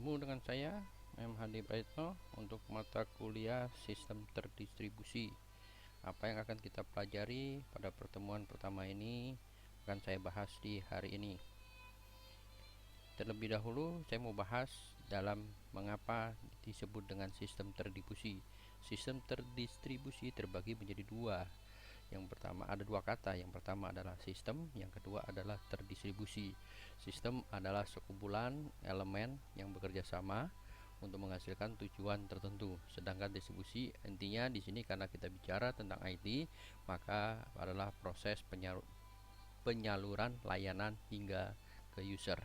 Bertemu dengan saya MHD Praitno untuk mata kuliah Sistem Terdistribusi. Apa yang akan kita pelajari pada pertemuan pertama ini akan saya bahas di hari ini. Terlebih dahulu saya mau bahas dalam mengapa disebut dengan sistem terdistribusi. Sistem terdistribusi terbagi menjadi dua. Yang pertama ada dua kata. Yang pertama adalah sistem, yang kedua adalah terdistribusi. Sistem adalah sekumpulan elemen yang bekerja sama untuk menghasilkan tujuan tertentu. Sedangkan distribusi intinya di sini karena kita bicara tentang IT, maka adalah proses penyaluran layanan hingga ke user.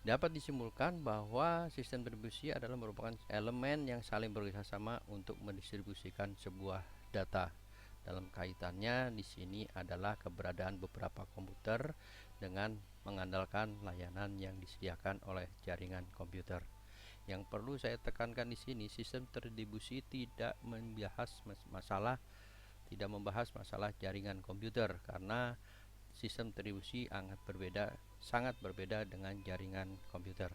Dapat disimpulkan bahwa sistem distribusi adalah merupakan elemen yang saling bekerjasama untuk mendistribusikan sebuah data. Dalam kaitannya di sini adalah keberadaan beberapa komputer dengan mengandalkan layanan yang disediakan oleh jaringan komputer. Yang perlu saya tekankan di sini, sistem terdistribusi tidak membahas masalah jaringan komputer karena sistem terdistribusi sangat berbeda dengan jaringan komputer.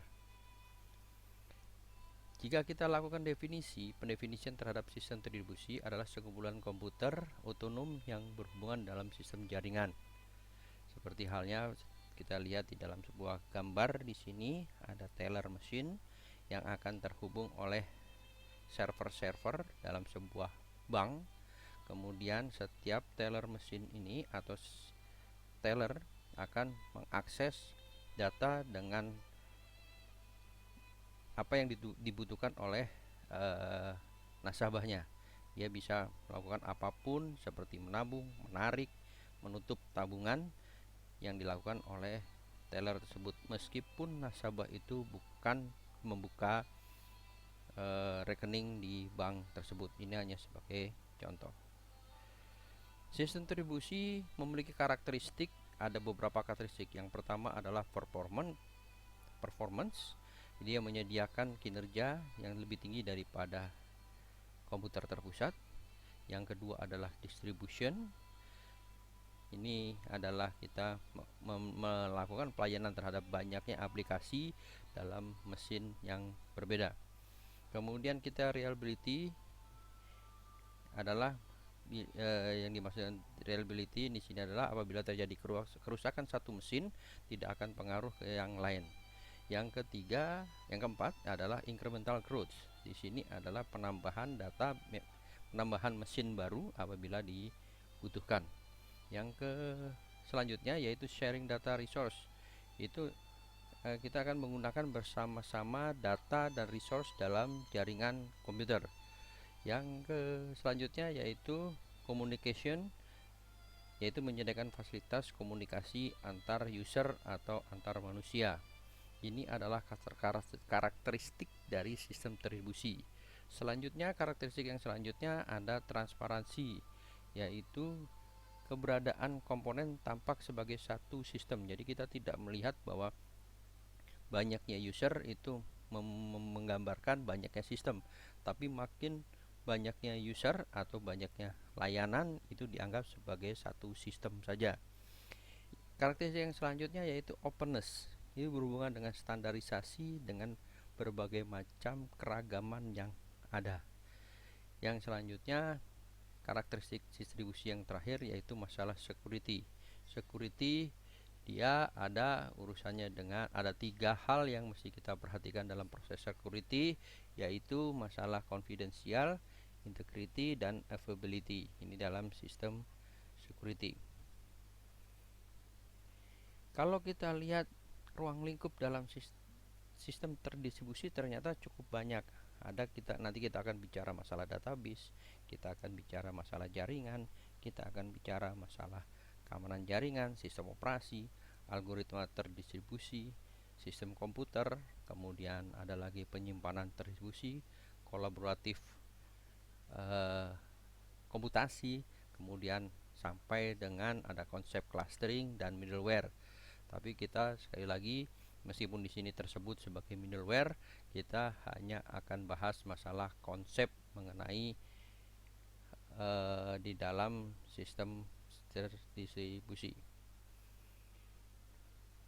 Jika kita lakukan pendefinisian terhadap sistem terdistribusi adalah sekumpulan komputer otonom yang berhubungan dalam sistem jaringan. Seperti halnya kita lihat di dalam sebuah gambar di sini ada teller mesin yang akan terhubung oleh server-server dalam sebuah bank. Kemudian setiap teller mesin ini atau teller akan mengakses data dengan apa yang dibutuhkan oleh nasabahnya. Dia bisa melakukan apapun seperti menabung, menarik, menutup tabungan yang dilakukan oleh teller tersebut, meskipun nasabah itu bukan membuka rekening di bank tersebut. Ini hanya sebagai contoh. Sistem distribusi memiliki ada beberapa karakteristik. Yang pertama adalah performance. Dia menyediakan kinerja yang lebih tinggi daripada komputer terpusat. Yang kedua adalah distribution. Ini adalah kita melakukan pelayanan terhadap banyaknya aplikasi dalam mesin yang berbeda. Kemudian kita reliability adalah yang dimaksud reliability di sini adalah apabila terjadi kerusakan satu mesin tidak akan pengaruh ke yang lain. Yang keempat adalah incremental growth. Di sini adalah penambahan mesin baru apabila dibutuhkan. Yang selanjutnya yaitu sharing data resource. Itu kita akan menggunakan bersama-sama data dan resource dalam jaringan komputer. Yang selanjutnya yaitu communication, yaitu menyediakan fasilitas komunikasi antar user atau antar manusia. Ini adalah karakteristik dari sistem terdistribusi. Selanjutnya, karakteristik yang selanjutnya ada transparansi, yaitu keberadaan komponen tampak sebagai satu sistem. Jadi kita tidak melihat bahwa banyaknya user itu menggambarkan banyaknya sistem, tapi makin banyaknya user atau banyaknya layanan itu dianggap sebagai satu sistem saja. Karakteristik yang selanjutnya yaitu openness. Ini berhubungan dengan standarisasi dengan berbagai macam keragaman yang ada. Yang selanjutnya karakteristik distribusi yang terakhir yaitu masalah security. Security dia ada urusannya dengan ada 3 hal yang mesti kita perhatikan dalam proses security, yaitu masalah confidential, integrity, dan availability. Ini dalam sistem security. Kalau kita lihat ruang lingkup dalam sistem terdistribusi ternyata cukup banyak. Nanti kita akan bicara masalah database, kita akan bicara masalah jaringan, kita akan bicara masalah keamanan jaringan, sistem operasi, algoritma terdistribusi, sistem komputer, kemudian ada lagi penyimpanan terdistribusi, kolaboratif komputasi, kemudian sampai dengan ada konsep clustering dan middleware. Tapi kita sekali lagi, meskipun di sini tersebut sebagai middleware, kita hanya akan bahas masalah konsep mengenai di dalam sistem terdistribusi.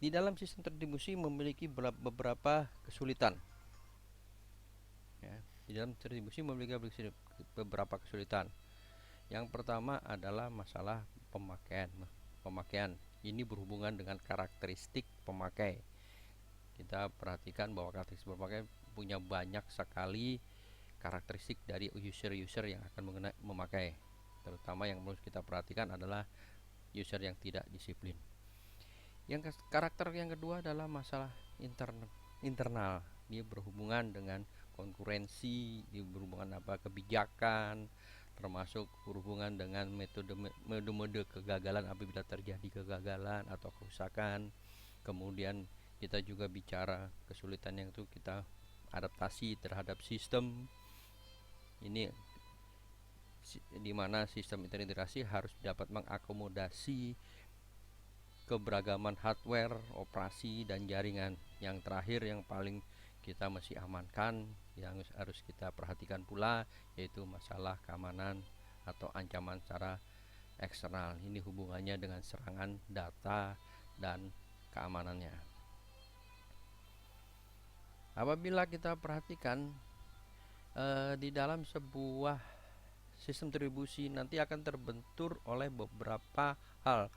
Di dalam sistem terdistribusi memiliki beberapa kesulitan. Ya, di dalam terdistribusi memiliki beberapa kesulitan. Yang pertama adalah masalah pemakaian. Ini berhubungan dengan karakteristik pemakai. Kita perhatikan bahwa karakteristik pemakai punya banyak sekali karakteristik dari user-user yang akan memakai. Terutama yang harus kita perhatikan adalah user yang tidak disiplin. Yang karakter yang kedua adalah masalah internal. Dia berhubungan dengan konkurensi, dia berhubungan kebijakan, termasuk berhubungan dengan metode kegagalan apabila terjadi kegagalan atau kerusakan. Kemudian kita juga bicara kesulitan yang itu kita adaptasi terhadap sistem. Ini di mana sistem terintegrasi harus dapat mengakomodasi keberagaman hardware, operasi, dan jaringan. Yang terakhir yang paling kita masih amankan, yang harus kita perhatikan pula, yaitu masalah keamanan atau ancaman secara eksternal. Ini hubungannya dengan serangan data dan keamanannya. Apabila kita perhatikan di dalam sebuah sistem distribusi nanti akan terbentur oleh beberapa hal.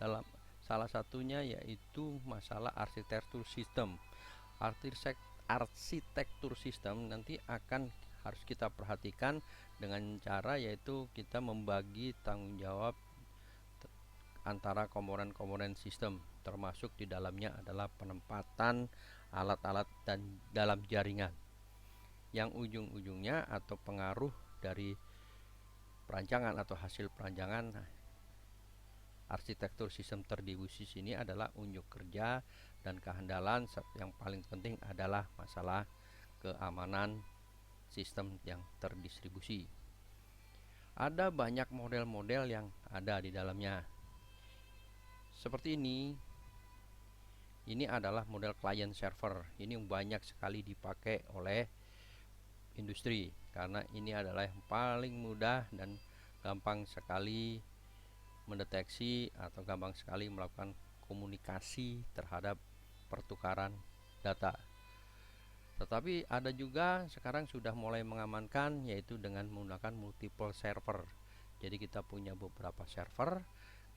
Dalam salah satunya yaitu masalah arsitektur sistem. Arsitektur sistem nanti akan harus kita perhatikan dengan cara yaitu kita membagi tanggung jawab antara komponen-komponen sistem, termasuk di dalamnya adalah penempatan alat-alat dan dalam jaringan, yang ujung-ujungnya atau pengaruh dari perancangan atau hasil perancangan arsitektur sistem terdistribusi ini adalah unjuk kerja dan kehandalan. Yang paling penting adalah masalah keamanan sistem yang terdistribusi. Ada banyak model-model yang ada di dalamnya. Seperti ini. Ini adalah model client server. Ini yang banyak sekali dipakai oleh industri karena ini adalah yang paling mudah dan gampang sekali mendeteksi atau gampang sekali melakukan komunikasi terhadap pertukaran data. Tetapi ada juga sekarang sudah mulai mengamankan, yaitu dengan menggunakan multiple server. Jadi kita punya beberapa server,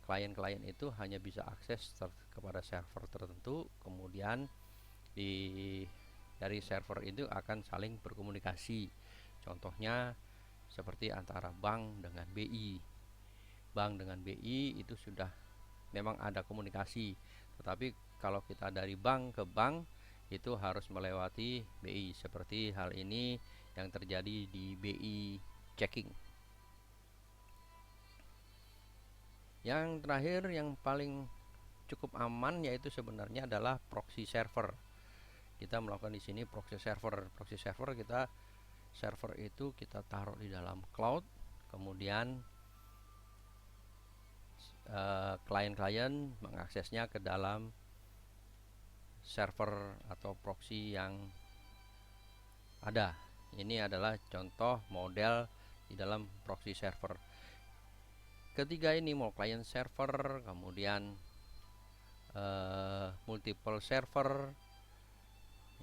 klien-klien itu hanya bisa akses kepada server tertentu, kemudian dari server itu akan saling berkomunikasi. Contohnya seperti antara bank dengan BI. Bank dengan BI itu sudah memang ada komunikasi, tetapi kalau kita dari bank ke bank itu harus melewati BI, seperti hal ini yang terjadi di BI checking. Yang terakhir yang paling cukup aman yaitu sebenarnya adalah proxy server. Kita melakukan di sini proxy server. Proxy server server itu kita taruh di dalam cloud, kemudian klien-klien mengaksesnya ke dalam server atau proxy yang ada. Ini adalah contoh model di dalam proxy server. Ketiga ini mau client server, kemudian multiple server.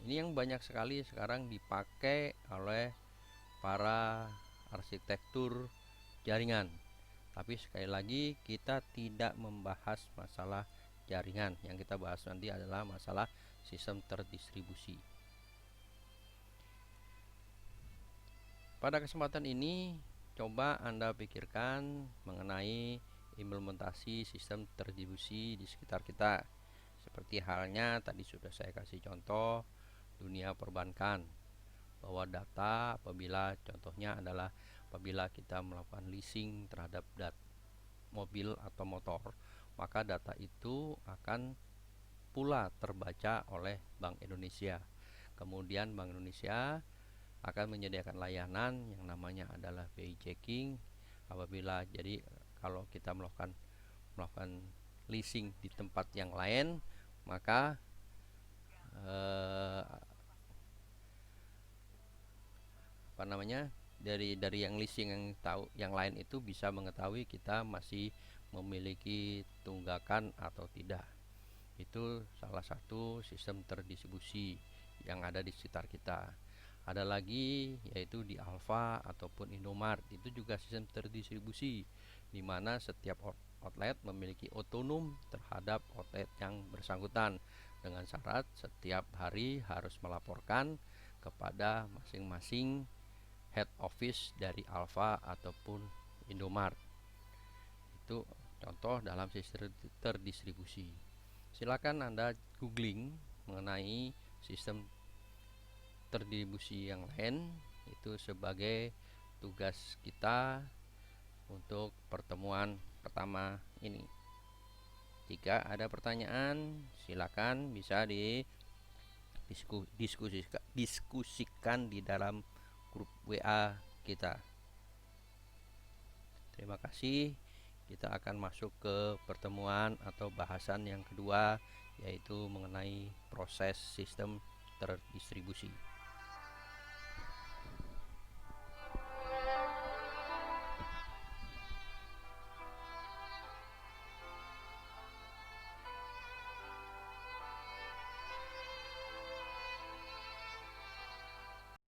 Ini yang banyak sekali sekarang dipakai oleh para arsitektur jaringan. Tapi sekali lagi kita tidak membahas masalah jaringan. Yang kita bahas nanti adalah masalah sistem terdistribusi. Pada kesempatan ini coba Anda pikirkan mengenai implementasi sistem terdistribusi di sekitar kita. Seperti halnya tadi sudah saya kasih contoh dunia perbankan, bahwa data apabila contohnya adalah apabila kita melakukan leasing terhadap mobil atau motor, maka data itu akan pula terbaca oleh Bank Indonesia. Kemudian Bank Indonesia akan menyediakan layanan yang namanya adalah BI checking. Apabila jadi kalau kita melakukan leasing di tempat yang lain, maka dari yang leasing yang lain itu bisa mengetahui kita masih memiliki tunggakan atau tidak. Itu salah satu sistem terdistribusi yang ada di sekitar kita. Ada lagi yaitu di Alfa ataupun Indomart, itu juga sistem terdistribusi di mana setiap outlet memiliki otonom terhadap outlet yang bersangkutan dengan syarat setiap hari harus melaporkan kepada masing-masing head office dari Alfa ataupun Indomart. Itu contoh dalam sistem terdistribusi. Silakan Anda googling mengenai sistem terdistribusi yang lain, itu sebagai tugas kita untuk pertemuan pertama ini. Jika ada pertanyaan, silakan bisa diskusikan di dalam grup WA kita. Terima kasih. Kita akan masuk ke pertemuan atau bahasan yang kedua, yaitu mengenai proses sistem terdistribusi.